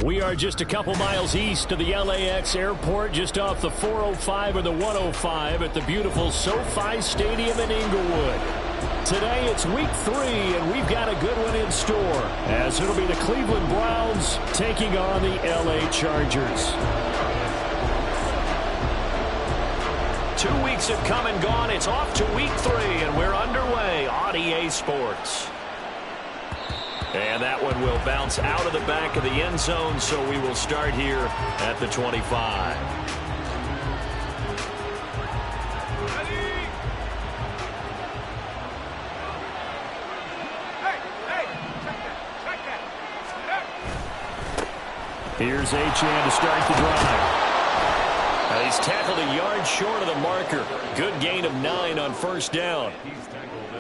We are just a couple miles east of the LAX airport, just off the 405 or the 105 at the beautiful SoFi Stadium in Inglewood. Today it's week 3, and we've got a good one in store, as it'll be the Cleveland Browns taking on the LA Chargers. 2 weeks have come and gone. It's off to week 3, and we're underway on EA Sports. And that one will bounce out of the back of the end zone, so we will start here at the 25. Here's Achane to start the drive. He's tackled a yard short of the marker. Good gain of 9 on first down.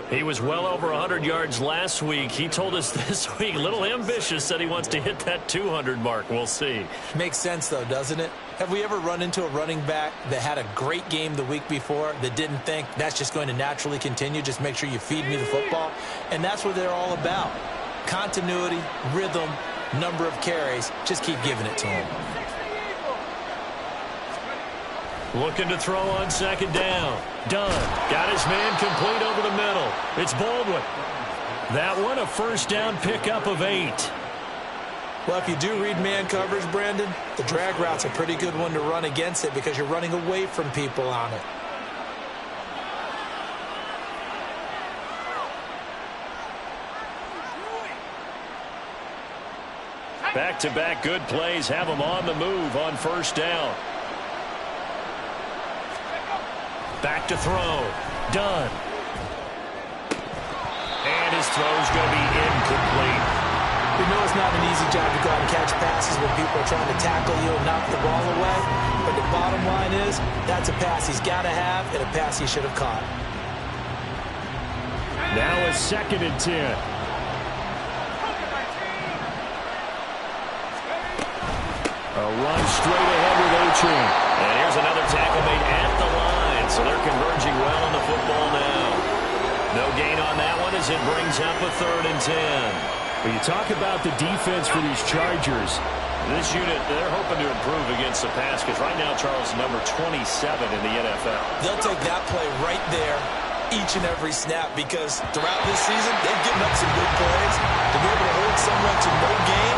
He was well over 100 yards last week. He told us this week, a little ambitious, said he wants to hit that 200 mark. We'll see. Makes sense, though, doesn't it? Have we ever run into a running back that had a great game the week before that didn't think that's just going to naturally continue? Just make sure you feed me the football. And that's what they're all about. Continuity, rhythm, number of carries. Just keep giving it to him. Looking to throw on second down. Dunn got his man complete over the middle. It's Baldwin. That one a first down pickup of 8. Well, if you do read man coverage, Brandon, the drag route's a pretty good one to run against it because you're running away from people on it. Back-to-back good plays have him on the move on first down. Back to throw. Dunn. And his throw's going to be incomplete. We know it's not an easy job to go out and catch passes when people are trying to tackle you and knock the ball away. But the bottom line is, that's a pass he's got to have and a pass he should have caught. Now a 2nd and 10. A run straight ahead with Achane. And here's another tackle made at the line. So they're converging well on the football now. No gain on that one as it brings up a 3rd and 10. When you talk about the defense for these Chargers, this unit, they're hoping to improve against the pass because right now, Charles, number 27 in the NFL. They'll take that play right there each and every snap because throughout this season, they've given up some good plays. To be able to hold someone to no gain,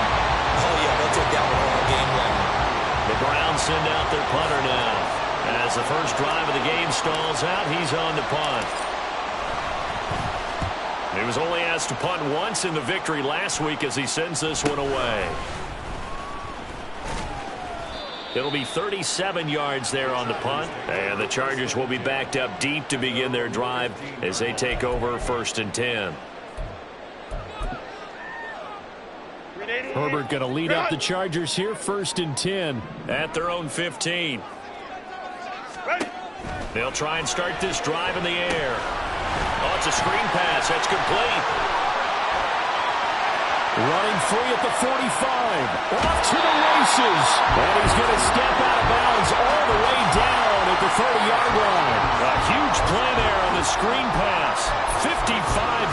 oh yeah, they'll take that one all game long. The Browns send out their punter now. As the first drive of the game stalls out, he's on to punt. He was only asked to punt once in the victory last week as he sends this one away. It'll be 37 yards there on the punt, and the Chargers will be backed up deep to begin their drive as they take over 1st and 10. Herbert going to lead up the Chargers here, 1st and 10 at their own 15. They'll try and start this drive in the air. Oh, it's a screen pass. That's complete. Running free at the 45. Off to the races. And he's going to step out of bounds all the way down at the 30-yard line. A huge play there on the screen pass. 55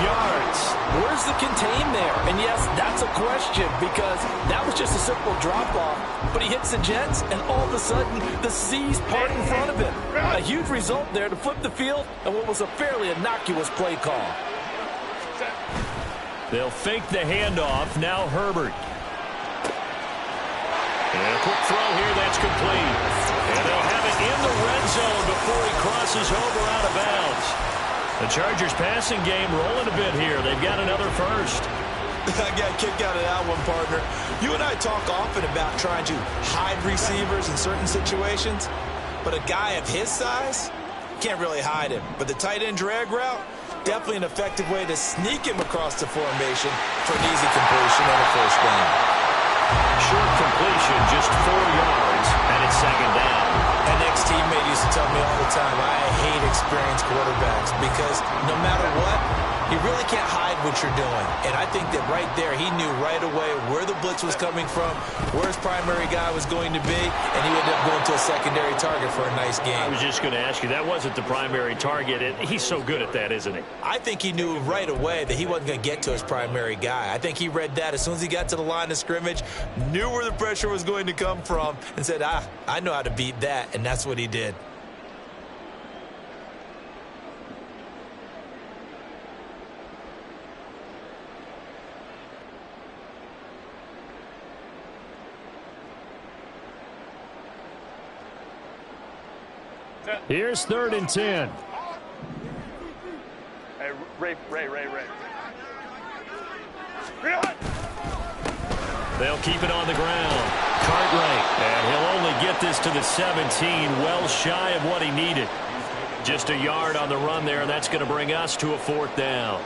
yards. Where's the contain there? And yes, that's a question because that was just a simple drop-off. But he hits the Jets, and all of a sudden, the seas part in front of him. A huge result there to flip the field and what was a fairly innocuous play call. They'll fake the handoff. Now Herbert. And a quick throw here. That's complete. And they'll have it in the red zone before he crosses over out of bounds. The Chargers passing game rolling a bit here. They've got another first. I got a kick out of that one, partner. You and I talk often about trying to hide receivers in certain situations, but a guy of his size can't really hide him. But the tight end drag route, definitely an effective way to sneak him across the formation for an easy completion and a first down. Short completion, just 4 yards, and it's 2nd down. An ex-teammate used to tell me all the time, I hate experienced quarterbacks because no matter what, you really can't hide what you're doing. And I think that right there, he knew right away where the blitz was coming from, where his primary guy was going to be, and he ended up going to a secondary target for a nice game. I was just going to ask you, that wasn't the primary target. He's so good at that, isn't he? I think he knew right away that he wasn't going to get to his primary guy. I think he read that as soon as he got to the line of scrimmage, knew where the pressure was going to come from, and said, I know how to beat that, and that's what he did. Here's 3rd and 10. Hey, Ray. They'll keep it on the ground. Cartwright, and he'll only get this to the 17, well shy of what he needed. Just a yard on the run there, and that's going to bring us to a 4th down.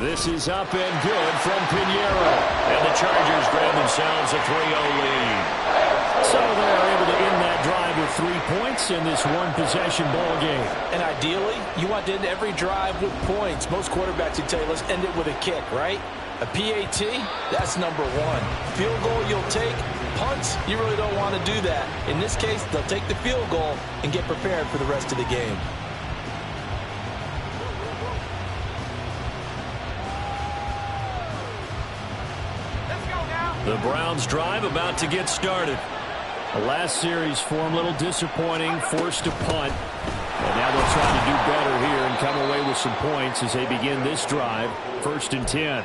This is up and good from Pinheiro. And the Chargers grab themselves a 3-0 lead. So they're able to end that drive with 3 points in this one-possession ball game. And ideally, you want to end every drive with points. Most quarterbacks would tell you, let's end it with a kick, right? A PAT, that's number 1. Field goal you'll take. Punts, you really don't want to do that. In this case, they'll take the field goal and get prepared for the rest of the game. The Browns drive about to get started. The last series for them a little disappointing, forced to punt. And now they'll try to do better here and come away with some points as they begin this drive. 1st and 10.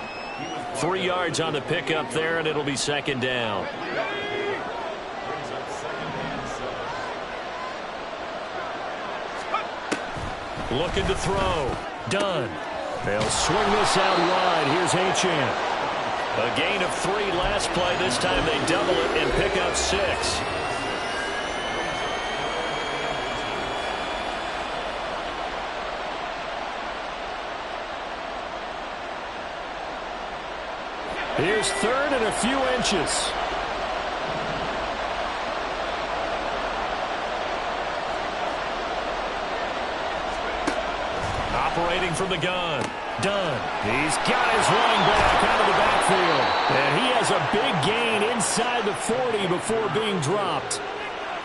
3 yards on the pickup there, and it'll be 2nd down. Looking to throw. Done. They'll swing this out wide. Here's Achane. A gain of 3 last play. This time they double it and pick up 6. Here's 3rd and a few inches. Operating from the gun. Done. He's got his running back out of the backfield. And he has a big gain inside the 40 before being dropped.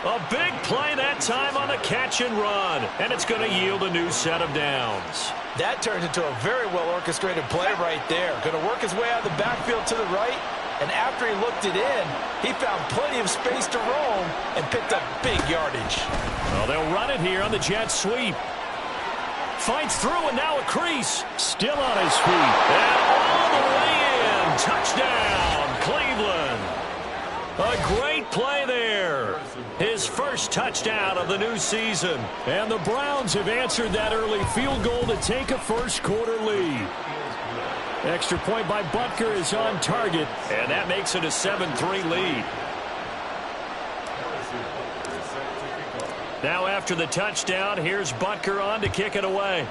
A big play that time on the catch and run. And it's going to yield a new set of downs. That turns into a very well-orchestrated play right there. Going to work his way out of the backfield to the right. And after he looked it in, he found plenty of space to roam and picked up big yardage. Well, they'll run it here on the jet sweep. Fights through, and now a crease. Still on his feet. And all the way in. Touchdown, Cleveland. A great play there. His first touchdown of the new season. And the Browns have answered that early field goal to take a first-quarter lead. Extra point by Butker is on target. And that makes it a 7-3 lead. Now after the touchdown, here's Butker on to kick it away.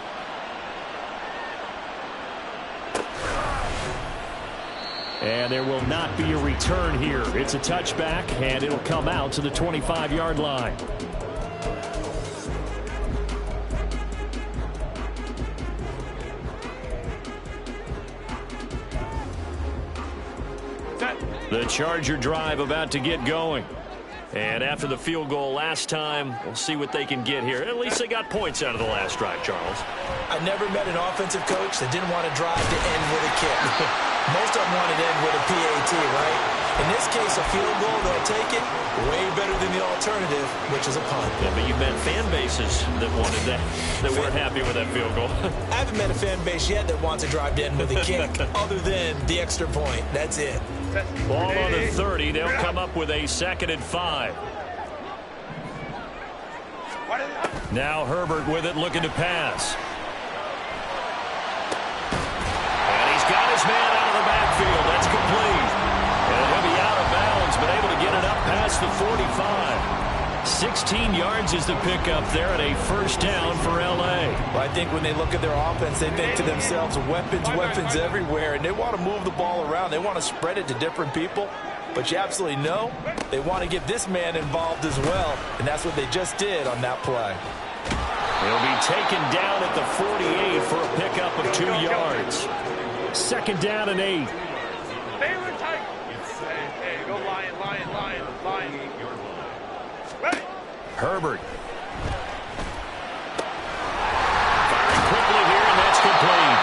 And there will not be a return here. It's a touchback, and it'll come out to the 25-yard line. The Charger drive about to get going. And after the field goal last time, we'll see what they can get here. At least they got points out of the last drive, Charles. I never met an offensive coach that didn't want to drive to end with a kick. Most of them wanted to end with a PAT, right? In this case, a field goal, they'll take it way better than the alternative, which is a punt. Yeah, but you've met fan bases that wanted that, that weren't happy with that field goal. I haven't met a fan base yet that wants to drive to end with a kick, other than the extra point. That's it. Ball on the 30. They'll come up with a 2nd and 5. Now Herbert with it, looking to pass. And he's got his man out of the backfield. That's complete. And he'll be out of bounds, but able to get it up past the 45. 16 yards is the pickup there, and a first down for L.A. Well, I think when they look at their offense, they think to themselves, weapons everywhere, and they want to move the ball around. They want to spread it to different people, but you absolutely know they want to get this man involved as well, and that's what they just did on that play. He'll be taken down at the 48 for a pickup of 2 yards. 2nd down and 8. Hey, go Lion. Ready. Herbert. Firing quickly here, and that's complete.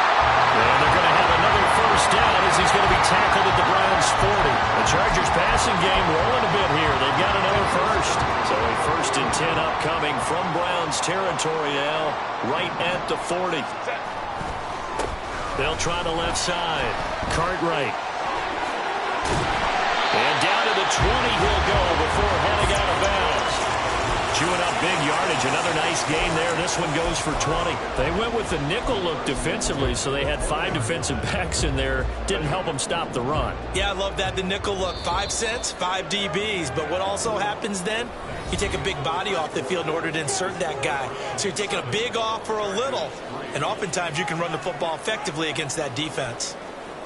And they're going to have another 1st down as he's going to be tackled at the Browns' 40. The Chargers passing game rolling a bit here. They've got another 1st. So a 1st and 10 upcoming from Browns territory now, right at the 40. They'll try the left side. Cartwright. And down to the 20 he'll go before heading out of bounds. Chewing up big yardage. Another nice gain there. This one goes for 20. They went with the nickel look defensively, so they had 5 defensive backs in there. Didn't help them stop the run. Yeah, I love that. The nickel look. 5 cents, 5 DBs. But what also happens then? You take a big body off the field in order to insert that guy. So you're taking a big off for a little. And oftentimes you can run the football effectively against that defense.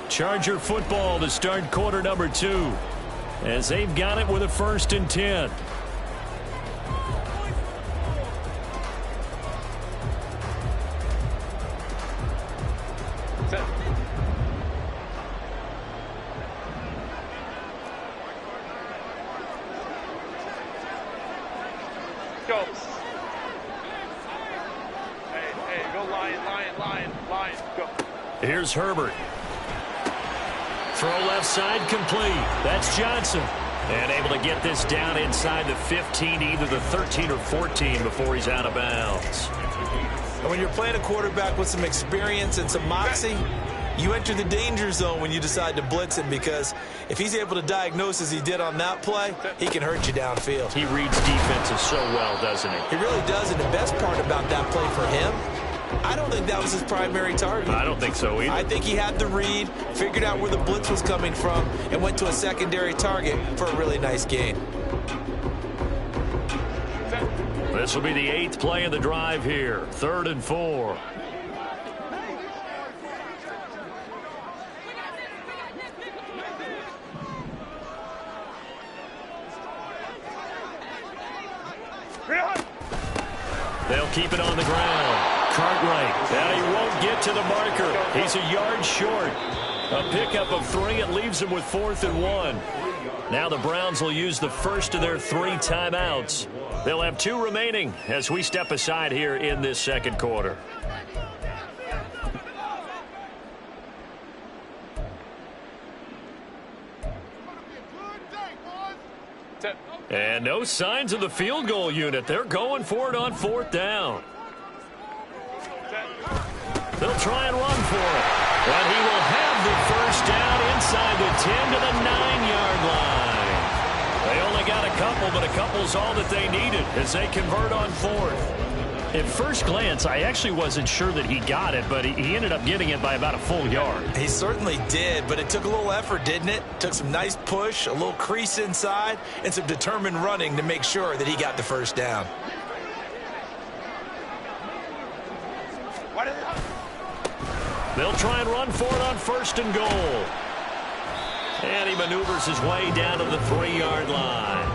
Charger football to start quarter number 2. As they've got it with a 1st and 10. Go. Hey, go Lion. Go. Here's Herbert. Throw left side complete. That's Johnson. And able to get this down inside the 15, either the 13 or 14 before he's out of bounds. And when you're playing a quarterback with some experience and some moxie, you enter the danger zone when you decide to blitz him, because if he's able to diagnose as he did on that play, he can hurt you downfield. He reads defenses so well, doesn't he? He really does, and the best part about that play for him, I don't think that was his primary target. I don't think so either. I think he had the read, figured out where the blitz was coming from, and went to a secondary target for a really nice gain. This will be the 8th play of the drive here. 3rd and 4. They'll keep it on the ground. Cartwright. Now he won't get to the marker. He's a yard short. A pickup of 3. It leaves him with 4th and 1. Now the Browns will use the first of their 3 timeouts. They'll have 2 remaining as we step aside here in this 2nd quarter. And no signs of the field goal unit. They're going for it on 4th down. They'll try and run for it. And he will have the 1st down inside the 10 to the 9-yard line. They only got a couple, but a couple's all that they needed as they convert on 4th. At first glance, I actually wasn't sure that he got it, but he ended up getting it by about a full yard. He certainly did, but it took a little effort, didn't it? Took some nice push, a little crease inside, and some determined running to make sure that he got the 1st down. They'll try and run for it on 1st and goal. And he maneuvers his way down to the 3-yard line.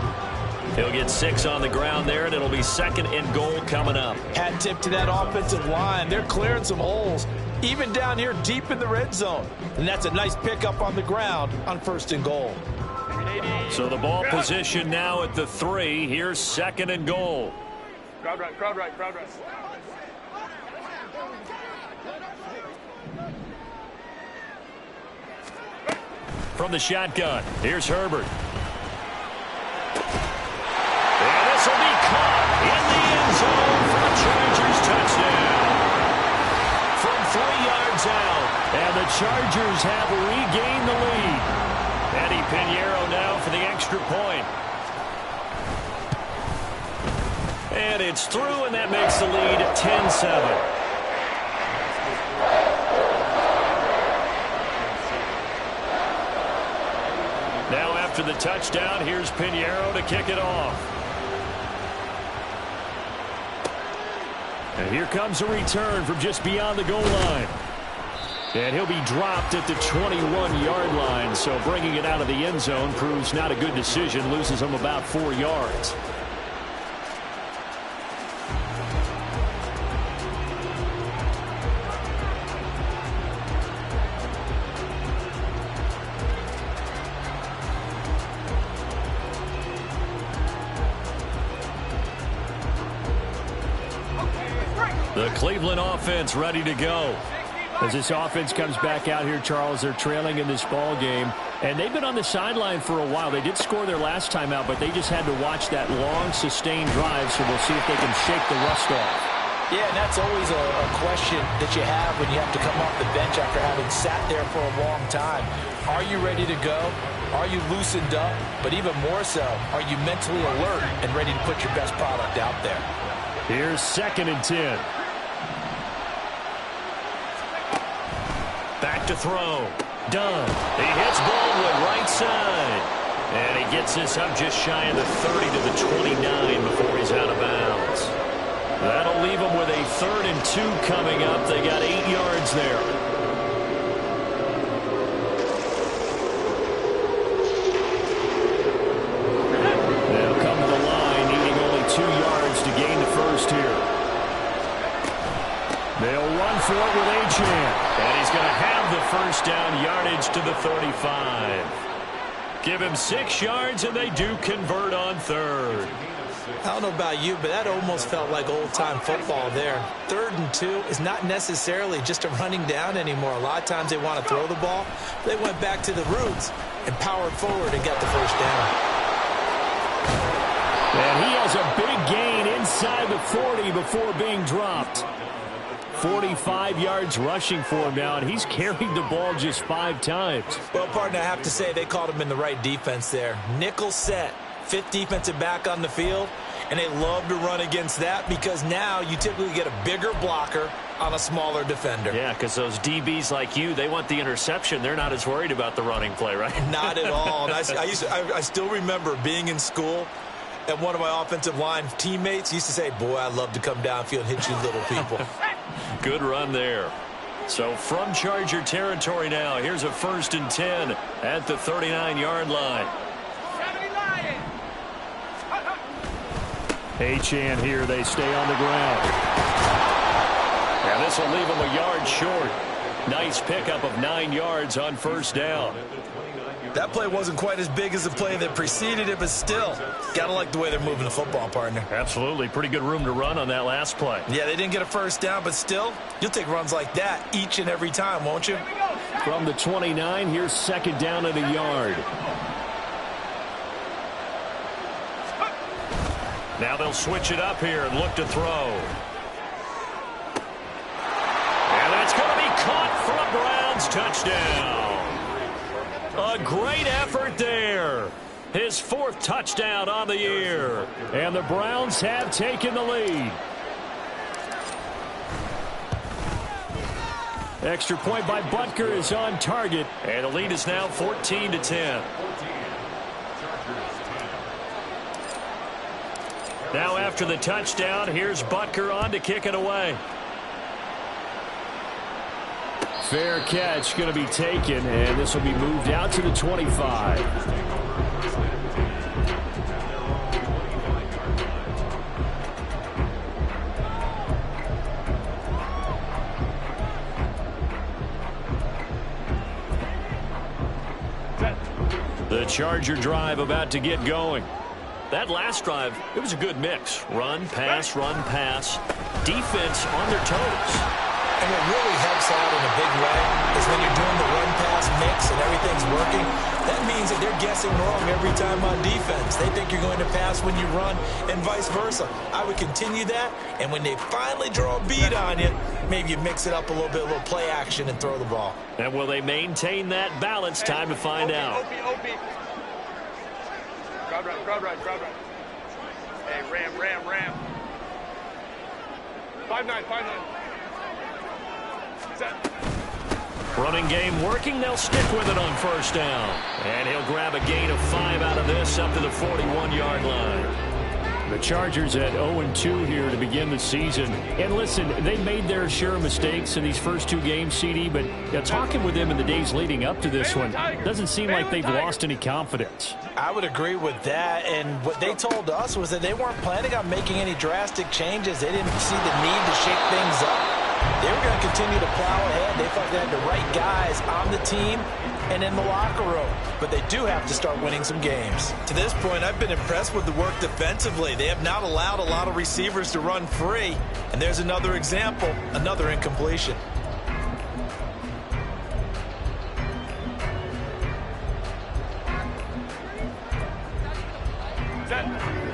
He'll get 6 on the ground there, and it'll be 2nd and goal coming up. Hat tip to that offensive line. They're clearing some holes, even down here deep in the red zone. And that's a nice pickup on the ground on 1st and goal. So the ball position now at the 3. Here's 2nd and goal. Crowd right. From the shotgun, here's Herbert. And this will be caught in the end zone for a Chargers touchdown. From 3 yards out, and the Chargers have regained the lead. Eddie Pinheiro now for the extra point. And it's through, and that makes the lead 10-7. Now after the touchdown, here's Pinheiro to kick it off. And here comes a return from just beyond the goal line. And he'll be dropped at the 21-yard line, so bringing it out of the end zone proves not a good decision, loses him about 4 yards. The Cleveland offense ready to go. As this offense comes back out here, Charles, they're trailing in this ball game. And they've been on the sideline for a while. They did score their last time out, but they just had to watch that long, sustained drive, so we'll see if they can shake the rust off. Yeah, and that's always a question that you have when you have to come off the bench after having sat there for a long time. Are you ready to go? Are you loosened up? But even more so, are you mentally alert and ready to put your best product out there? Here's 2nd and 10. Back to throw. Done. He hits Baldwin right side. And he gets this up just shy of the 30 to the 29 before he's out of bounds. That'll leave them with a 3rd and 2 coming up. They got 8 yards there. They'll come to the line, needing only 2 yards to gain the first here. They'll run for it with Achane. And he's going to have the first down, yardage to the 35. Give him 6 yards, and they do convert on 3rd. I don't know about you, but that almost felt like old-time football there. 3rd and 2 is not necessarily just a running down anymore. A lot of times they want to throw the ball. They went back to the roots and powered forward and got the first down. And he has a big gain inside the 40 before being dropped. 45 yards rushing for him now, and he's carried the ball just 5 times. Well, partner, I have to say they called him in the right defense there. Nickel set, 5th defensive back on the field, and they love to run against that because now you typically get a bigger blocker on a smaller defender. Yeah, because those DBs like you, they want the interception. They're not as worried about the running play, right? Not at all. And I still remember being in school, and one of my offensive line teammates used to say, boy, I'd love to come downfield and hit you little people. Good run there. So from Charger territory now, here's a 1st and 10 at the 39-yard line. Achane here, they stay on the ground. And this will leave him a yard short. Nice pickup of 9 yards on 1st down. That play wasn't quite as big as the play that preceded it, but still, gotta like the way they're moving the football, partner. Absolutely. Pretty good room to run on that last play. Yeah, they didn't get a first down, but still, you'll take runs like that each and every time, won't you? From the 29, here's 2nd down and a yard. Now they'll switch it up here and look to throw. And that's going to be caught for a Browns touchdown. A great effort there. His 4th touchdown on the year. And the Browns have taken the lead. Extra point by Butker is on target. And the lead is now 14-10. Now after the touchdown, here's Butker on to kick it away. Fair catch going to be taken, and this will be moved out to the 25. The Charger drive about to get going. That last drive, it was a good mix. Run, pass, defense on their toes. And what really helps out in a big way is when you're doing the run-pass mix and everything's working, that means that they're guessing wrong every time on defense. They think you're going to pass when you run and vice versa. I would continue that, and when they finally draw a beat on you, maybe you mix it up a little bit, a little play action, and throw the ball. And will they maintain that balance? Time to find out. OP. Crowd right. Hey, ram. 5-9. Running game working. They'll stick with it on 1st down. And he'll grab a gain of 5 out of this up to the 41-yard line. The Chargers at 0-2 here to begin the season. And listen, they made their share of mistakes in these first 2 games, CD, but talking with them in the days leading up to this one, doesn't seem like they've lost any confidence. I would agree with that, and what they told us was that they weren't planning on making any drastic changes. They didn't see the need to shake things up. They were going to continue to plow ahead. They felt they had the right guys on the team and in the locker room. But they do have to start winning some games. To this point, I've been impressed with the work defensively. They have not allowed a lot of receivers to run free. And there's another example, another incompletion.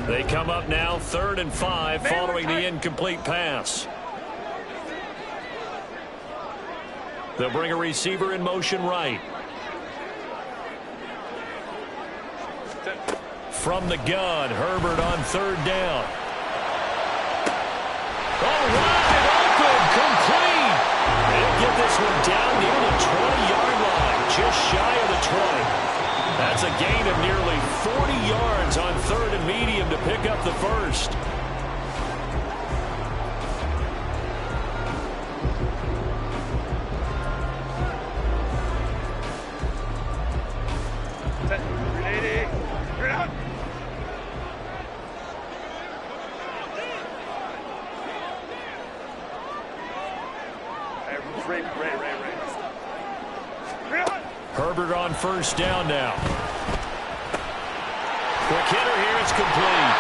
They come up now 3rd and 5 following the incomplete pass. They'll bring a receiver in motion right. From the gun, Herbert on 3rd down. All right, open, complete. They'll get this one down near the 20-yard line, just shy of the 20. That's a gain of nearly 40 yards on 3rd and medium to pick up the first. Herbert on 1st down now. Quick hitter here, it's complete.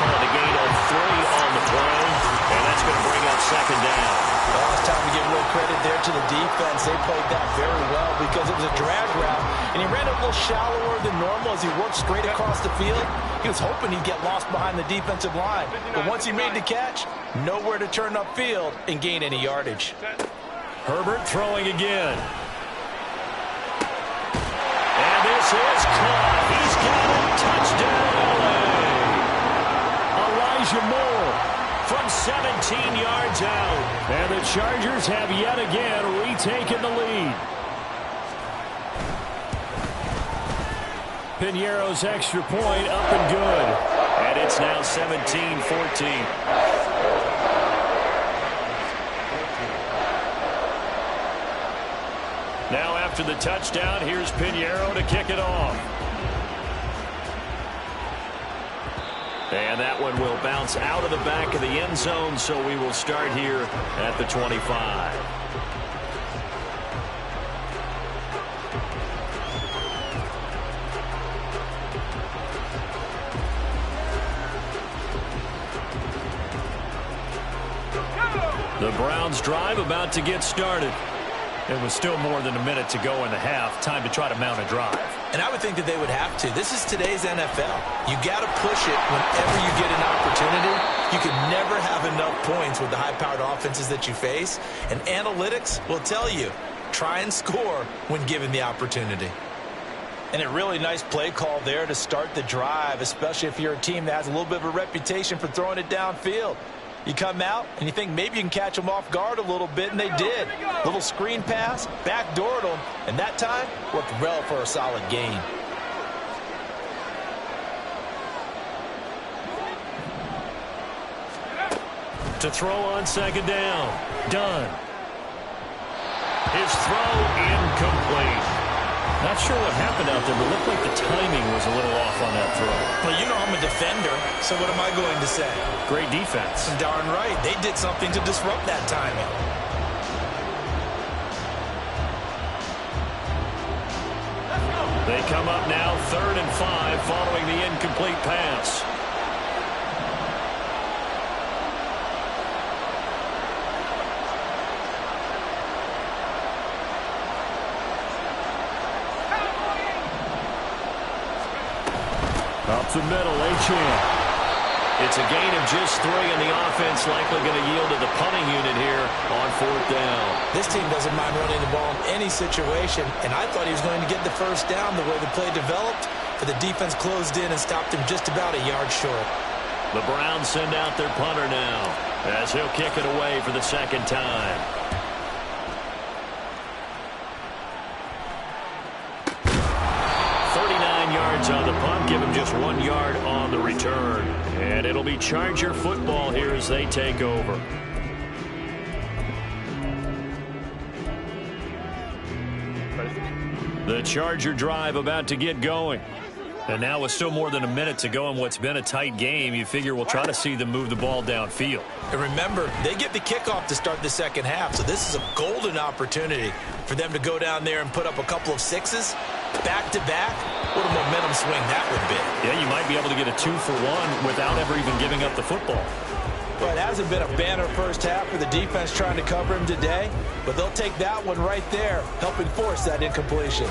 The gain of 3 on the play, and that's going to bring up 2nd down. Well, it's time to give real credit there to the defense. They played that very well because it was a drag route, and he ran a little shallower than normal as he worked straight across the field. He was hoping he'd get lost behind the defensive line, but once he made the catch, nowhere to turn upfield and gain any yardage. Herbert throwing again. And this is caught. He's got a touchdown, LA. Elijah Moore from 17 yards out. And the Chargers have yet again retaken the lead. Piñeiro's extra point up and good. And it's now 17-14. Now after the touchdown, here's Piñeiro to kick it off. And that one will bounce out of the back of the end zone, so we will start here at the 25. The Browns drive about to get started. It was still more than a minute to go in the half. Time to try to mount a drive. And I would think that they would have to. This is today's NFL. You got to push it whenever you get an opportunity. You can never have enough points with the high-powered offenses that you face. And analytics will tell you, try and score when given the opportunity. And a really nice play call there to start the drive, especially if you're a team that has a little bit of a reputation for throwing it downfield. You come out and you think maybe you can catch them off guard a little bit, and they did. Little screen pass, backdoored them, and that time worked well for a solid gain. To throw on 2nd down. Done. His throw incomplete. Not sure what happened out there, but it looked like the timing was a little off on that throw. Well, you know I'm a defender, so what am I going to say? Great defense. Darn right. They did something to disrupt that timing. They come up now 3rd and 5 following the incomplete pass. Up the middle, Achane. It's a gain of just 3, and the offense likely going to yield to the punting unit here on 4th down. This team doesn't mind running the ball in any situation, and I thought he was going to get the first down the way the play developed, but the defense closed in and stopped him just about a yard short. The Browns send out their punter now, as he'll kick it away for the 2nd time. On the punt, give him just 1 yard on the return. And it'll be Charger football here as they take over. The Charger drive about to get going. And now with still more than a minute to go in what's been a tight game, you figure we'll try to see them move the ball downfield. And remember, they get the kickoff to start the second half, so this is a golden opportunity for them to go down there and put up a couple of sixes back-to-back. What a momentum swing that would be. Yeah, you might be able to get a 2-for-1 without ever even giving up the football. Well, it hasn't been a banner first half for the defense trying to cover him today, but they'll take that one right there, helping force that incompletion.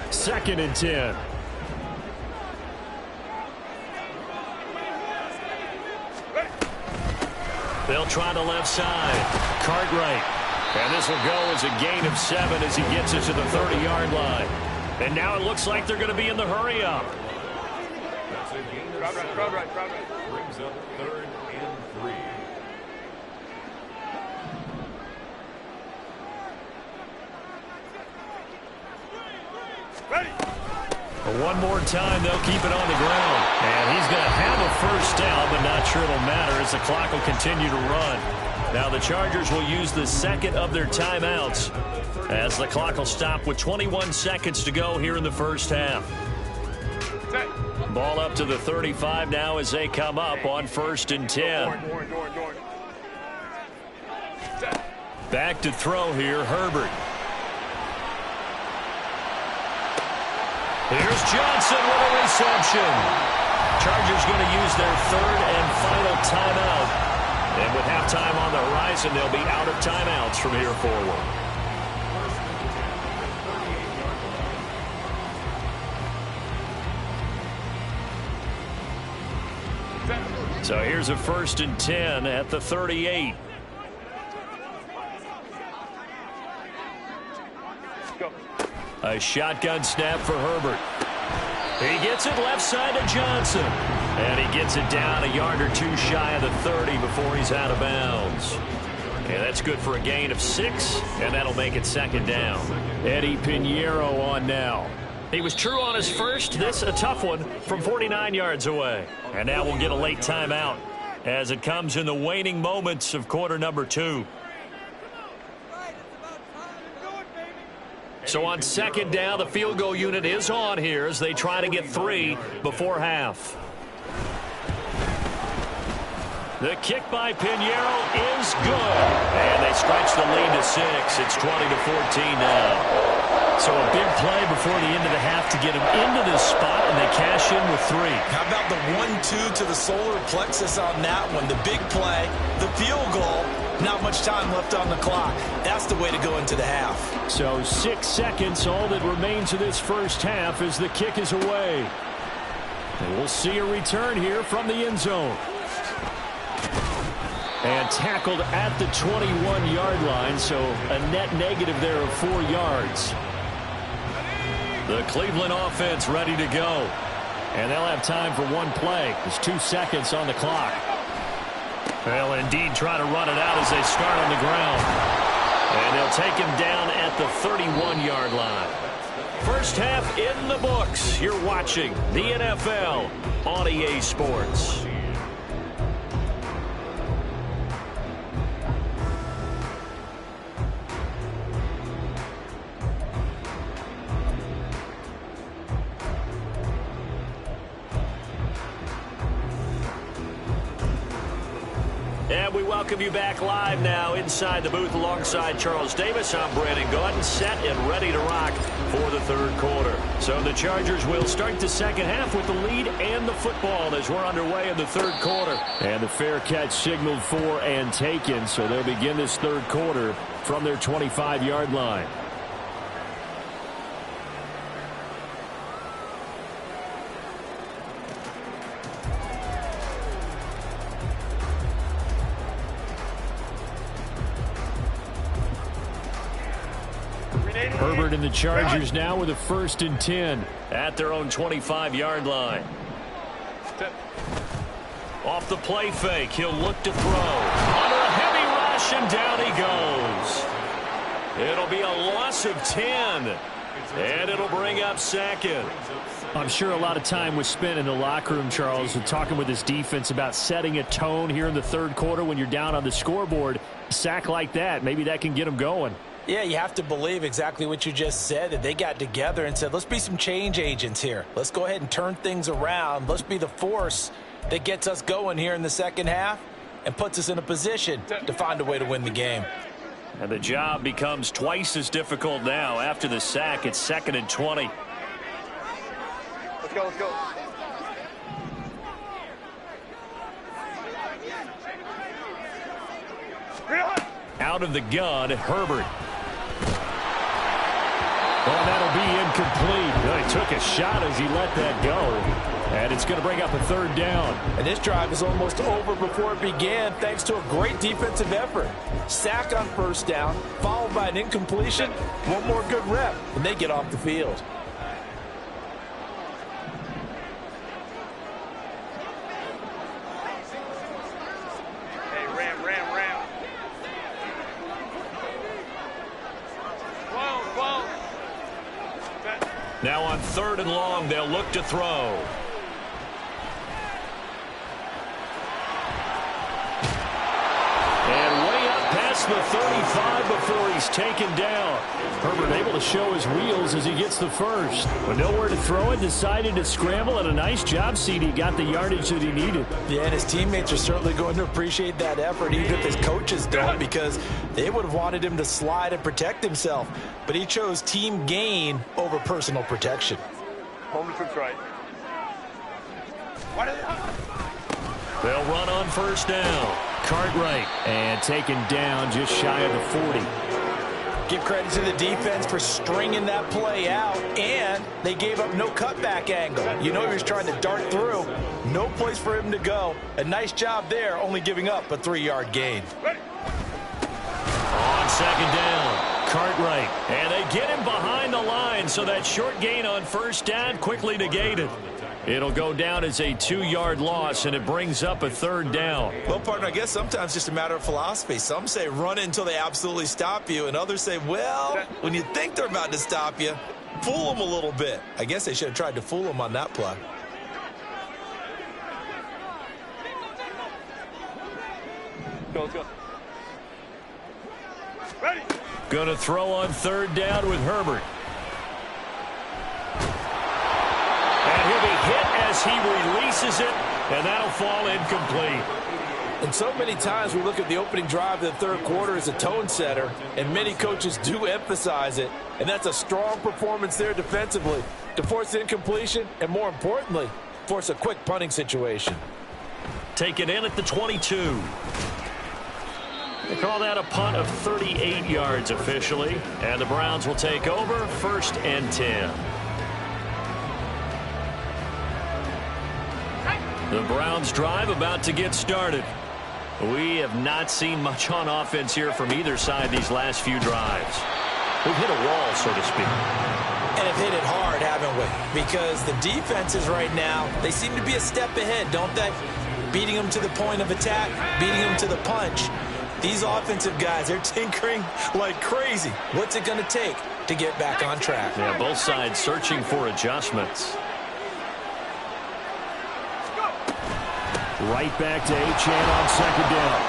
Second and 10. They'll try the left side. Cartwright. And this will go as a gain of 7 as he gets it to the 30-yard line. And now it looks like they're going to be in the hurry-up. Crowd right. Brings up 3rd and 3. Ready. One more time, they'll keep it on the ground. And he's going to have a first down, but not sure it'll matter as the clock will continue to run. Now the Chargers will use the second of their timeouts as the clock will stop with 21 seconds to go here in the first half. Set. Ball up to the 35 now as they come up on 1st and 10. Door. Set. Back to throw here, Herbert. Here's Johnson with a reception. Chargers going to use their 3rd and final timeout. And with halftime on the horizon, they'll be out of timeouts from here forward. So here's a 1st and 10 at the 38. Go. A shotgun snap for Herbert. He gets it left side to Johnson. And he gets it down a yard or two shy of the 30 before he's out of bounds. And that's good for a gain of 6, and that'll make it 2nd down. Eddie Pinheiro on now. He was true on his first. This a tough one from 49 yards away. And now we'll get a late timeout as it comes in the waning moments of quarter number 2. So on 2nd down, the field goal unit is on here as they try to get 3 before half. The kick by Pinheiro is good. And they stretch the lead to 6. It's 20-14 now. So a big play before the end of the half to get them into this spot, and they cash in with 3. How about the 1-2 to the solar plexus on that one? The big play, the field goal, not much time left on the clock. That's the way to go into the half. So 6 seconds, all that remains of this first half as the kick is away. And we'll see a return here from the end zone. And tackled at the 21-yard line, so a net negative there of 4 yards. The Cleveland offense ready to go. And they'll have time for one play. There's 2 seconds on the clock. They'll indeed try to run it out as they start on the ground. And they'll take him down at the 31-yard line. First half in the books. You're watching the NFL on EA Sports. And we welcome you back live now inside the booth alongside Charles Davis. I'm Brandon Gaudin, set and ready to rock for the 3rd quarter. So the Chargers will start the second half with the lead and the football as we're underway in the 3rd quarter. And the fair catch signaled for and taken, so they'll begin this 3rd quarter from their 25-yard line. Herbert and the Chargers now with a 1st and 10 at their own 25-yard line. Off the play fake, he'll look to throw. Under a heavy rush, and down he goes. It'll be a loss of 10, and it'll bring up 2nd. I'm sure a lot of time was spent in the locker room, Charles, and talking with his defense about setting a tone here in the third quarter when you're down on the scoreboard. A sack like that, maybe that can get them going. Yeah, you have to believe exactly what you just said, that they got together and said, let's be some change agents here. Let's go ahead and turn things around. Let's be the force that gets us going here in the second half and puts us in a position to find a way to win the game. And the job becomes twice as difficult now. After the sack, it's 2nd and 20. Let's go, let's go. Out of the gun, Herbert. Oh, that'll be incomplete. Well, he took a shot as he let that go. And it's going to bring up a 3rd down. And this drive is almost over before it began thanks to a great defensive effort. Sack on 1st down, followed by an incompletion. One more good rep, and they get off the field. Now on 3rd and long, they'll look to throw. And way up past the 35 before he's taken down. Herbert able to show his wheels as he gets the first. But nowhere to throw it, decided to scramble, and a nice job, CD. Got the yardage that he needed. Yeah, and his teammates are certainly going to appreciate that effort, even if his coaches don't, because they would have wanted him to slide and protect himself. But he chose team gain over personal protection. Home to right. They'll run on 1st down. Cartwright, and taken down just shy of the 40. Give credit to the defense for stringing that play out, and they gave up no cutback angle. You know he was trying to dart through. No place for him to go. A nice job there, only giving up a 3-yard gain. On 2nd down, Cartwright, and they get him behind the line, so that short gain on 1st down quickly negated. It'll go down as a 2-yard loss, and it brings up a 3rd down. Well, partner, I guess sometimes just a matter of philosophy. Some say run until they absolutely stop you, and others say, well, when you think they're about to stop you, fool them a little bit. I guess they should have tried to fool them on that play. Let's go. Ready. Going to throw on 3rd down with Herbert. And he'll be hit as he releases it, and that'll fall incomplete. And so many times we look at the opening drive of the third quarter as a tone setter, and many coaches do emphasize it, and that's a strong performance there defensively to force incompletion and, more importantly, force a quick punting situation. Taken in at the 22. They call that a punt of 38 yards officially, and the Browns will take over 1st and 10. The Browns drive about to get started. We have not seen much on offense here from either side these last few drives. We've hit a wall, so to speak. And have hit it hard, haven't we? Because the defenses right now, they seem to be a step ahead, don't they? Beating them to the point of attack, beating them to the punch. These offensive guys, they're tinkering like crazy. What's it going to take to get back on track? Yeah, both sides searching for adjustments. Right back to Achane on 2nd down.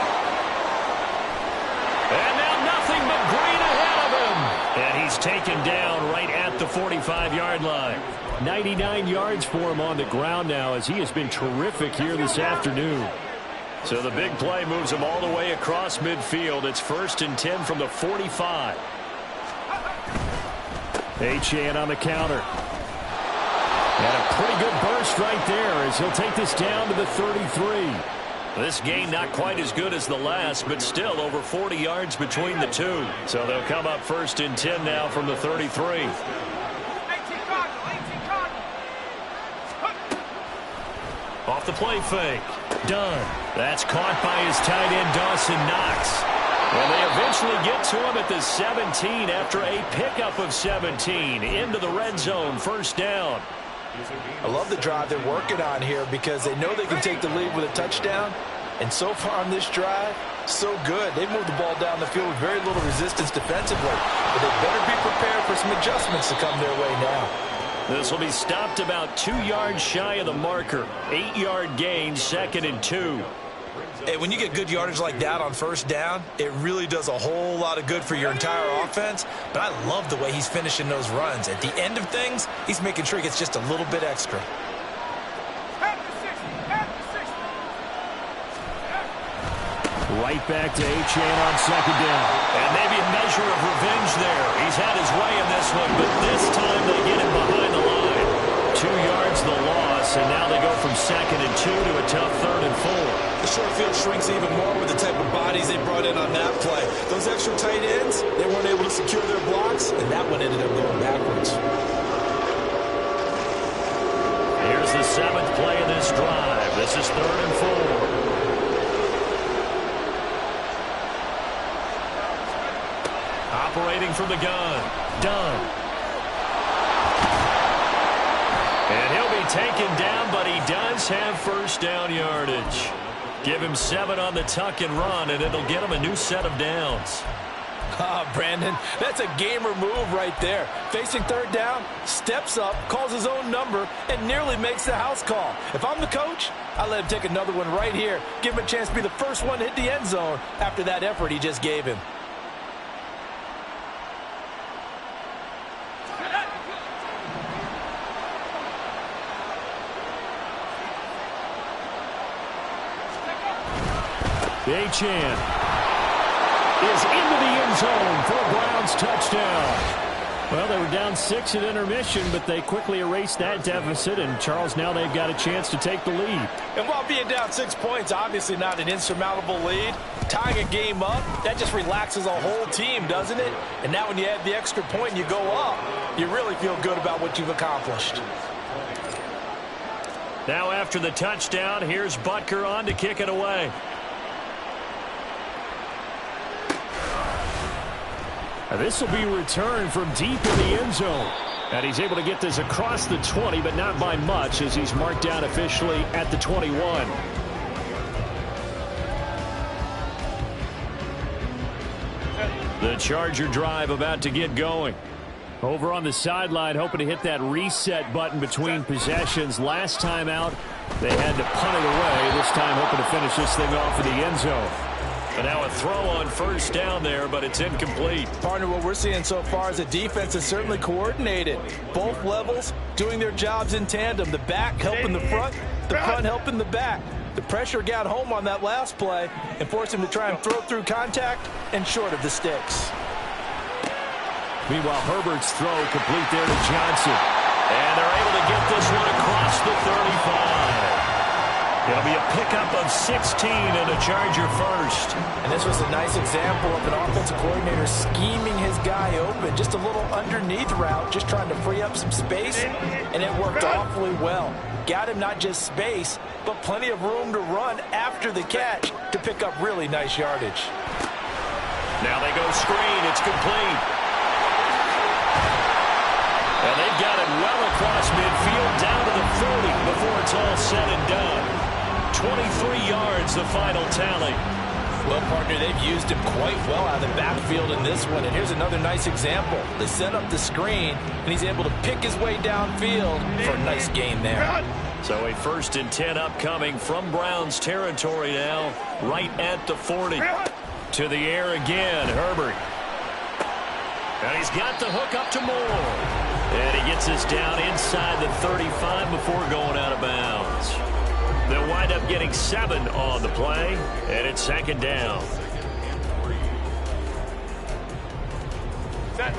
And now nothing but green ahead of him. And he's taken down right at the 45-yard line. 99 yards for him on the ground now, as he has been terrific here this afternoon. So the big play moves him all the way across midfield. It's 1st and 10 from the 45. Achane on the counter. And a pretty good burst right there as he'll take this down to the 33. This gain not quite as good as the last, but still over 40 yards between the two. So they'll come up 1st and 10 now from the 33. Off the play fake. Done. That's caught by his tight end, Dawson Knox. And they eventually get to him at the 17 after a pickup of 17 into the red zone. 1st down. I love the drive they're working on here because they know they can take the lead with a touchdown. And so far on this drive, so good. They moved the ball down the field with very little resistance defensively. But they better be prepared for some adjustments to come their way now. This will be stopped about 2 yards shy of the marker. 8-yard gain, 2nd and 2. Hey, when you get good yardage like that on first down, it really does a whole lot of good for your entire offense. But I love the way he's finishing those runs. At the end of things, he's making sure he gets just a little bit extra. Right back to Achane on 2nd down. And maybe a measure of revenge there. He's had his way in this one, but this time they get him behind the line. 2 yards the loss, and now they go from 2nd and 2 to a tough 3rd and 4. The short field shrinks even more with the type of bodies they brought in on that play. Those extra tight ends, they weren't able to secure their blocks, and that one ended up going backwards. Here's the 7th play of this drive. This is 3rd and 4. Operating from the gun. Done. And he'll be taken down, but he does have first down yardage. Give him 7 on the tuck and run, and it'll get him a new set of downs. Brandon, that's a gamer move right there. Facing 3rd down, steps up, calls his own number, and nearly makes the house call. If I'm the coach, I let him take another one right here. Give him a chance to be the first one to hit the end zone after that effort he just gave him. Achane is into the end zone for a Browns touchdown. Well, they were down 6 at intermission, but they quickly erased that deficit, and Charles, now they've got a chance to take the lead. And while being down 6 points, obviously not an insurmountable lead, tying a game up, that just relaxes a whole team, doesn't it? And now when you add the extra point and you go up, you really feel good about what you've accomplished. Now after the touchdown, here's Butker on to kick it away. This will be returned from deep in the end zone. And he's able to get this across the 20, but not by much, as he's marked down officially at the 21. The Charger drive about to get going. Over on the sideline, hoping to hit that reset button between possessions. Last time out, they had to punt it away. This time hoping to finish this thing off in the end zone. And now a throw on first down there, but it's incomplete. Partner, what we're seeing so far is the defense is certainly coordinated. Both levels doing their jobs in tandem. The back helping the front helping the back. The pressure got home on that last play and forced him to try and throw through contact and short of the sticks. Meanwhile, Herbert's throw complete there to Johnson. And they're able to get this one across the 35. It'll be a pickup of 16 and a Charger first. And this was a nice example of an offensive coordinator scheming his guy open. Just a little underneath route, just trying to free up some space, and it worked awfully well. Got him not just space, but plenty of room to run after the catch to pick up really nice yardage. Now they go screen. It's complete. And they've got it well across midfield down to the 30 before it's all said and done. 23 yards, the final tally. Well, partner, they've used him quite well out of the backfield in this one. And here's another nice example. They set up the screen, and he's able to pick his way downfield for a nice gain there. So a 1st and 10 upcoming from Browns territory now, right at the 40. To the air again, Herbert. And he's got the hook up to Moore. And he gets us down inside the 35 before going out of bounds. They'll wind up getting 7 on the play, and it's 2nd down. Set.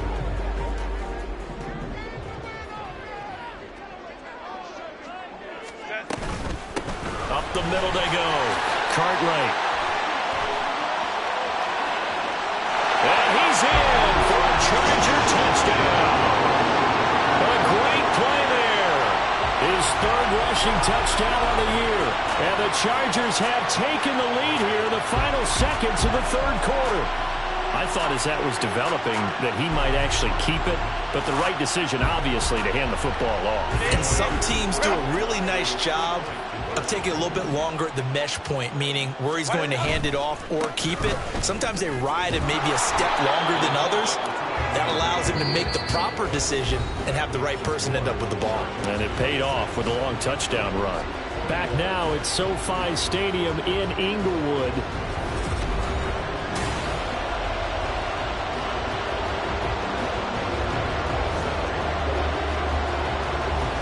Up the middle they go. Cartwright. And he's in for a Charger touchdown. A great play there. His 3rd rushing touchdown on the year. And the Chargers have taken the lead here in the final seconds of the 3rd quarter. I thought as that was developing that he might actually keep it, but the right decision, obviously, to hand the football off. And some teams do a really nice job of taking a little bit longer at the mesh point, meaning where he's going to hand it off or keep it. Sometimes they ride it maybe a step longer than others. That allows him to make the proper decision and have the right person end up with the ball. And it paid off with a long touchdown run. Back now at SoFi Stadium in Inglewood.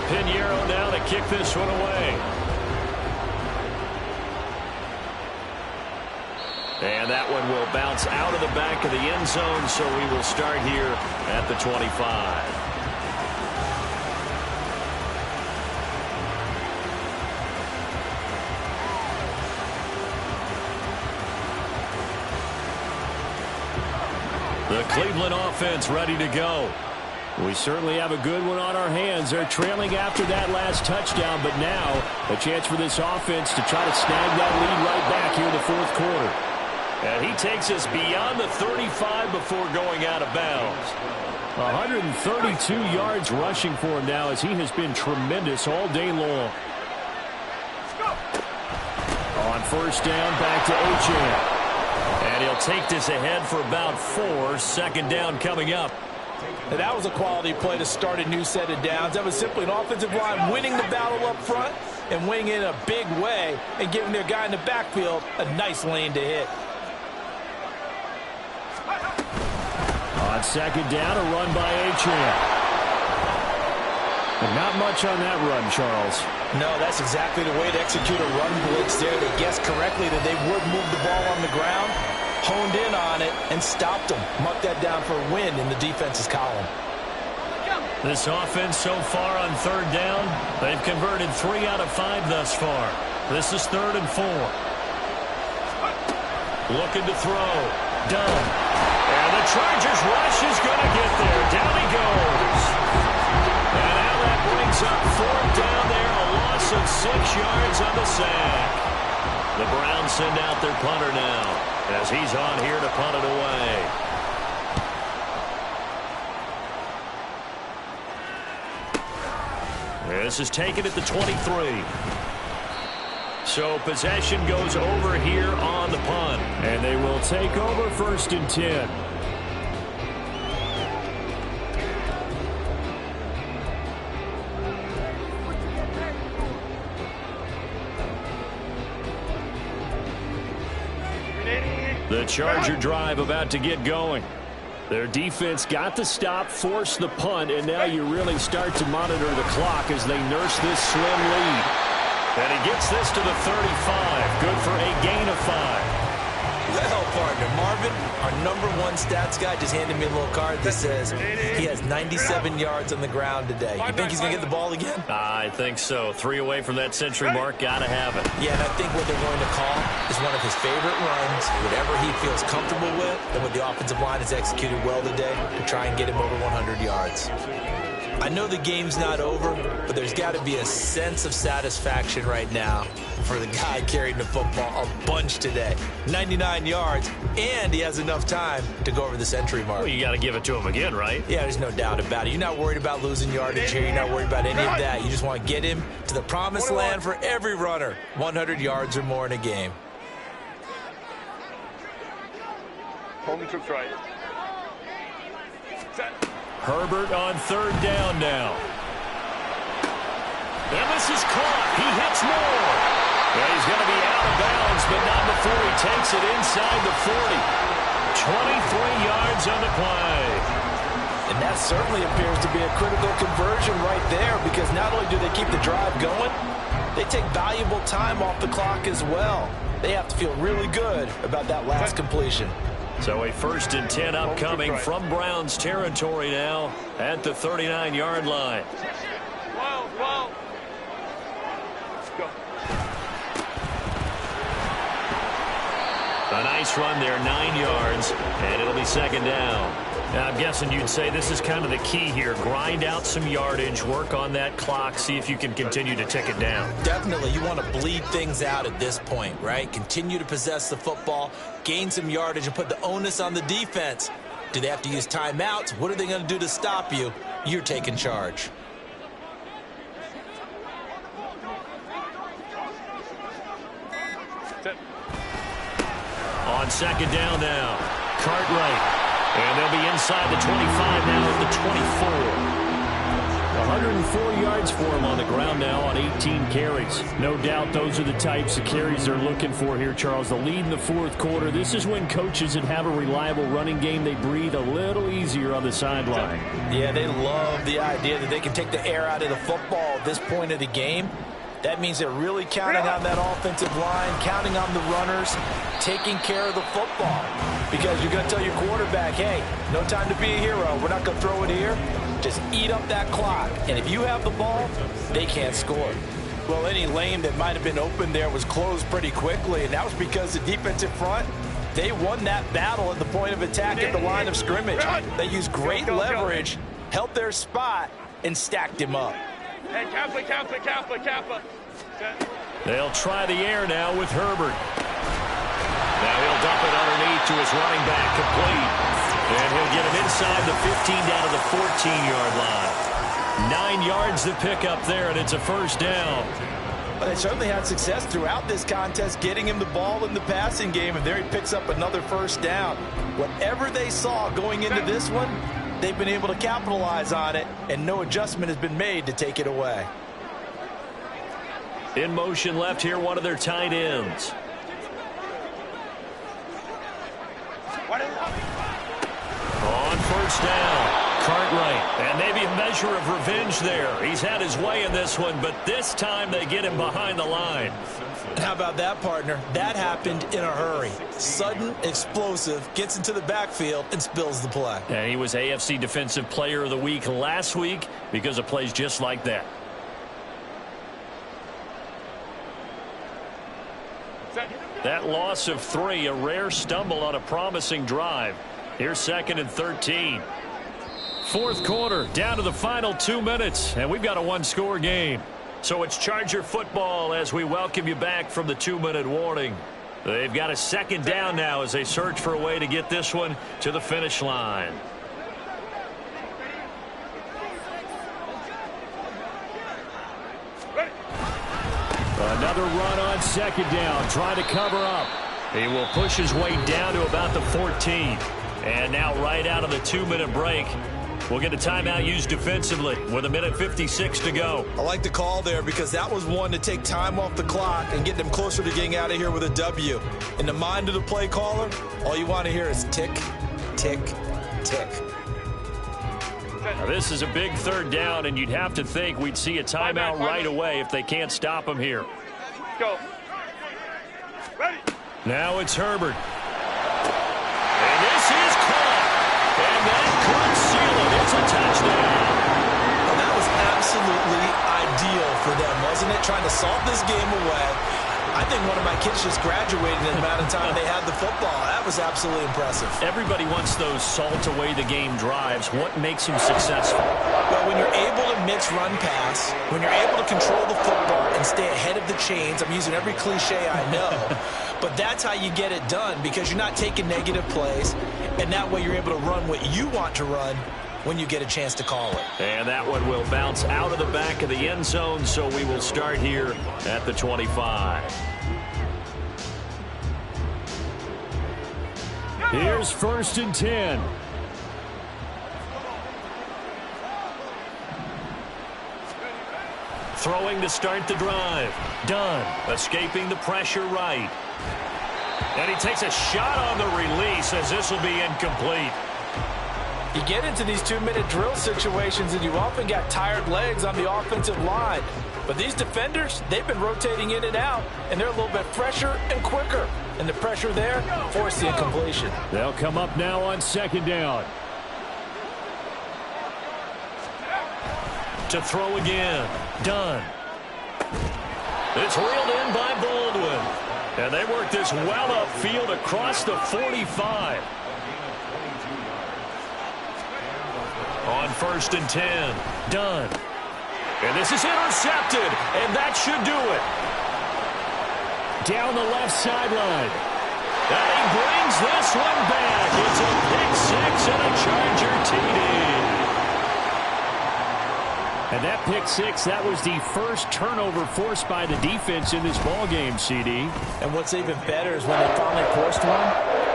Pinheiro now to kick this one away. And that one will bounce out of the back of the end zone, so we will start here at the 25. The Cleveland offense ready to go. We certainly have a good one on our hands. They're trailing after that last touchdown, but now a chance for this offense to try to snag that lead right back here in the fourth quarter. And he takes us beyond the 35 before going out of bounds. 132 yards rushing for him now as he has been tremendous all day long. On first down, back to Achane. And he'll take this ahead for about 4. Second down coming up. And that was a quality play to start a new set of downs. That was simply an offensive line winning the battle up front and winning in a big way and giving their guy in the backfield a nice lane to hit. On second down, a run by Achane. And not much on that run, Charles. No, that's exactly the way to execute a run blitz there. They guessed correctly that they would move the ball on the ground, honed in on it, and stopped them. Mark that down for a win in the defense's column. This offense so far on third down, they've converted 3 out of 5 thus far. This is 3rd and 4. Looking to throw. Done. And the Chargers rush is going to get there. Down he goes. And now that brings up 4th down there. A loss of 6 yards on the sack. The Browns send out their punter now as he's on here to punt it away. This is taken at the 23. So possession goes over here on the punt. And they will take over 1st and 10. The Charger drive about to get going. Their defense got the stop, forced the punt, and now you really start to monitor the clock as they nurse this slim lead. And he gets this to the 35. Good for a gain of 5. Well, partner, Marvin, our #1 stats guy, just handed me a little card that says he has 97 yards on the ground today. You think he's going to get the ball again? I think so. 3 away from that century mark. Got to have it. Yeah, and I think what they're going to call is one of his favorite runs, whatever he feels comfortable with, and what the offensive line has executed well today to try and get him over 100 yards. I know the game's not over, but there's got to be a sense of satisfaction right now for the guy carrying the football a bunch today. 99 yards, and he has enough time to go over the century mark. Well, you got to give it to him again, right? Yeah, there's no doubt about it. You're not worried about losing yardage here. You're not worried about any of that. You just want to get him to the promised land for every runner. 100 yards or more in a game. Home trips right. Set. Herbert on 3rd down now. And this is caught. He hits more. And he's going to be out of bounds, but not before he takes it inside the 40. 23 yards on the play. And that certainly appears to be a critical conversion right there, because not only do they keep the drive going, they take valuable time off the clock as well. They have to feel really good about that last completion. So a 1st and 10 upcoming from Browns territory now at the 39-yard line. Wow. Let's go. A nice run there, 9 yards, and it'll be second down. Now, I'm guessing you'd say this is kind of the key here. Grind out some yardage, work on that clock, see if you can continue to tick it down. Definitely, you want to bleed things out at this point, right? Continue to possess the football, gain some yardage, and put the onus on the defense. Do they have to use timeouts? What are they going to do to stop you? You're taking charge. On second down now, Cartwright. And they'll be inside the 25 now at the 24. 104 yards for him on the ground now on 18 carries. No doubt those are the types of carries they're looking for here, Charles. The lead in the fourth quarter. This is when coaches that have a reliable running game, they breathe a little easier on the sideline. Yeah, they love the idea that they can take the air out of the football at this point of the game. That means they're really counting on that offensive line, counting on the runners, taking care of the football. Because you're going to tell your quarterback, hey, no time to be a hero. We're not going to throw it here. Just eat up that clock. And if you have the ball, they can't score. Well, any lane that might have been open there was closed pretty quickly, and that was because the defensive front, they won that battle at the point of attack at the line of scrimmage. They used great leverage, held their spot, and stacked him up. Hey, Kappa. They'll try the air now with Herbert. Now he'll dump it underneath to his running back, complete. And he'll get him inside the 15 down to the 14-yard line. 9 yards to pick up there, and it's a first down. But they certainly had success throughout this contest getting him the ball in the passing game, and there he picks up another first down. Whatever they saw going into this one, they've been able to capitalize on it, and no adjustment has been made to take it away. In motion left here, one of their tight ends. On first down, Cartwright. And maybe a measure of revenge there. He's had his way in this one, but this time they get him behind the line. How about that, partner? That happened in a hurry. Sudden, explosive, gets into the backfield, and spills the play. And he was AFC Defensive Player of the Week last week because of plays just like that. That loss of 3, a rare stumble on a promising drive. Here's second and 13. Fourth quarter, down to the final 2 minutes, and we've got a one-score game. So it's Charger football as we welcome you back from the 2-minute warning. They've got a second down now as they search for a way to get this one to the finish line. Another run on second down, trying to cover up. He will push his way down to about the 14. And now right out of the 2-minute break, we'll get a timeout used defensively with 1:56 to go. I like the call there because that was one to take time off the clock and get them closer to getting out of here with a W. In the mind of the play caller, all you want to hear is tick, tick, tick. Now this is a big third down, and you'd have to think we'd see a timeout right away if they can't stop him here. Go. Ready. Now it's Herbert. And this is caught. And that could seal it. It's a touchdown. Well, that was absolutely ideal for them, wasn't it? Trying to solve this game away. I think one of my kids just graduated in the amount of time they had the football. That was absolutely impressive. Everybody wants those salt-away-the-game drives. What makes them successful? Well, when you're able to mix run-pass, when you're able to control the football and stay ahead of the chains, I'm using every cliche I know, but that's how you get it done because you're not taking negative plays, and that way you're able to run what you want to run when you get a chance to call it. And that one will bounce out of the back of the end zone, so we will start here at the 25. Here's first and 10. Throwing to start the drive. Dunn escaping the pressure right. And he takes a shot on the release as this will be incomplete. You get into these 2-minute drill situations and you often got tired legs on the offensive line. But these defenders, they've been rotating in and out, and they're a little bit fresher and quicker. And the pressure there forced the incompletion. They'll come up now on second down. To throw again. Dunn. It's reeled in by Baldwin. And they work this well upfield across the 45. On 1st and 10. Dunn. And this is intercepted, and that should do it. Down the left sideline. And he brings this one back. It's a pick 6 and a Charger TD. And that pick 6, that was the first turnover forced by the defense in this ballgame, CD. And what's even better is when they finally forced one,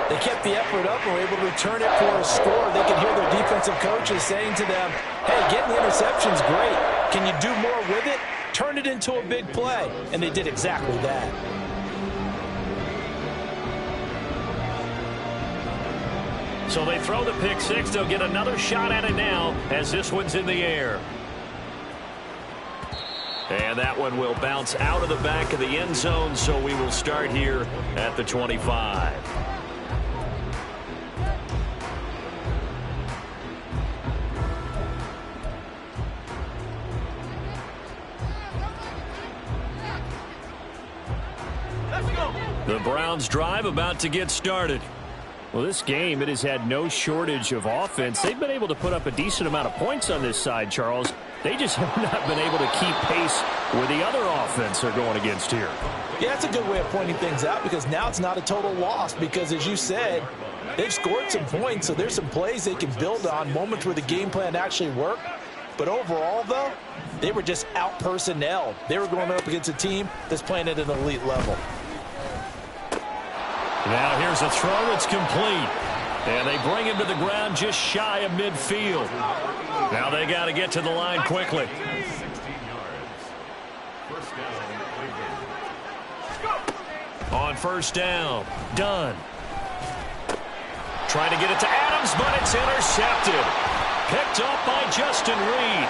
they kept the effort up and were able to return it for a score. They could hear their defensive coaches saying to them, hey, getting the interception's great. Can you do more with it? Turn it into a big play. And they did exactly that. So they throw the pick 6. They'll get another shot at it now as this one's in the air. And that one will bounce out of the back of the end zone, so we will start here at the 25. The Browns drive about to get started. Well, this game, it has had no shortage of offense. They've been able to put up a decent amount of points on this side, Charles. They just have not been able to keep pace with the other offense they're going against here. Yeah, that's a good way of pointing things out because now it's not a total loss because, as you said, they've scored some points, so there's some plays they can build on, moments where the game plan actually worked. But overall, though, they were just out-personnelled. They were going up against a team that's playing at an elite level. Now here's a throw that's complete. And they bring him to the ground just shy of midfield. Now they got to get to the line quickly. 16 yards. First down. On 1st down, Dunn. Trying to get it to Adams, but it's intercepted. Picked up by Justin Reed.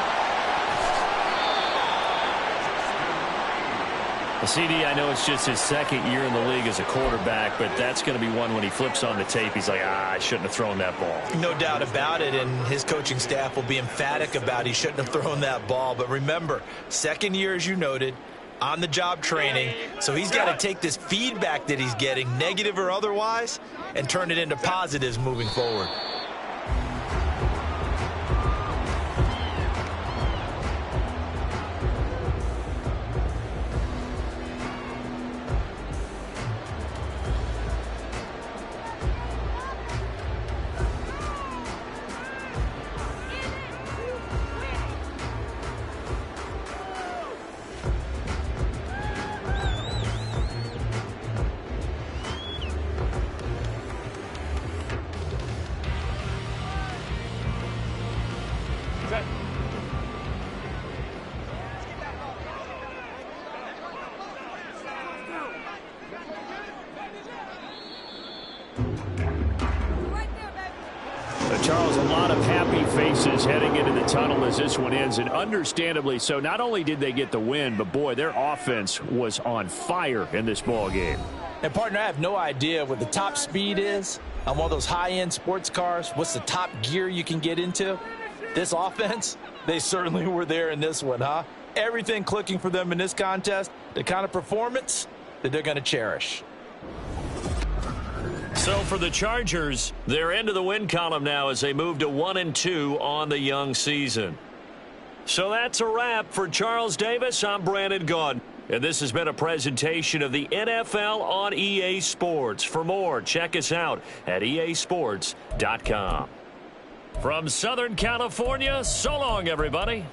CD, I know it's just his 2nd year in the league as a quarterback, but that's going to be one when he flips on the tape, he's like, I shouldn't have thrown that ball. No doubt about it, and his coaching staff will be emphatic about he shouldn't have thrown that ball. But remember, 2nd year, as you noted, on-the-job training, so he's got to take this feedback that he's getting, negative or otherwise, and turn it into positives moving forward. Charles, a lot of happy faces heading into the tunnel as this one ends, and understandably so. Not only did they get the win, but boy, their offense was on fire in this ball game. And partner, I have no idea what the top speed is on one of those high-end sports cars. What's the top gear you can get into? This offense, they certainly were there in this one, huh? Everything clicking for them in this contest, the kind of performance that they're going to cherish. So for the Chargers, they're into the win column now as they move to 1-2 on the young season. So that's a wrap for Charles Davis. I'm Brandon Gaudin, and this has been a presentation of the NFL on EA Sports. For more, check us out at easports.com. From Southern California, so long, everybody.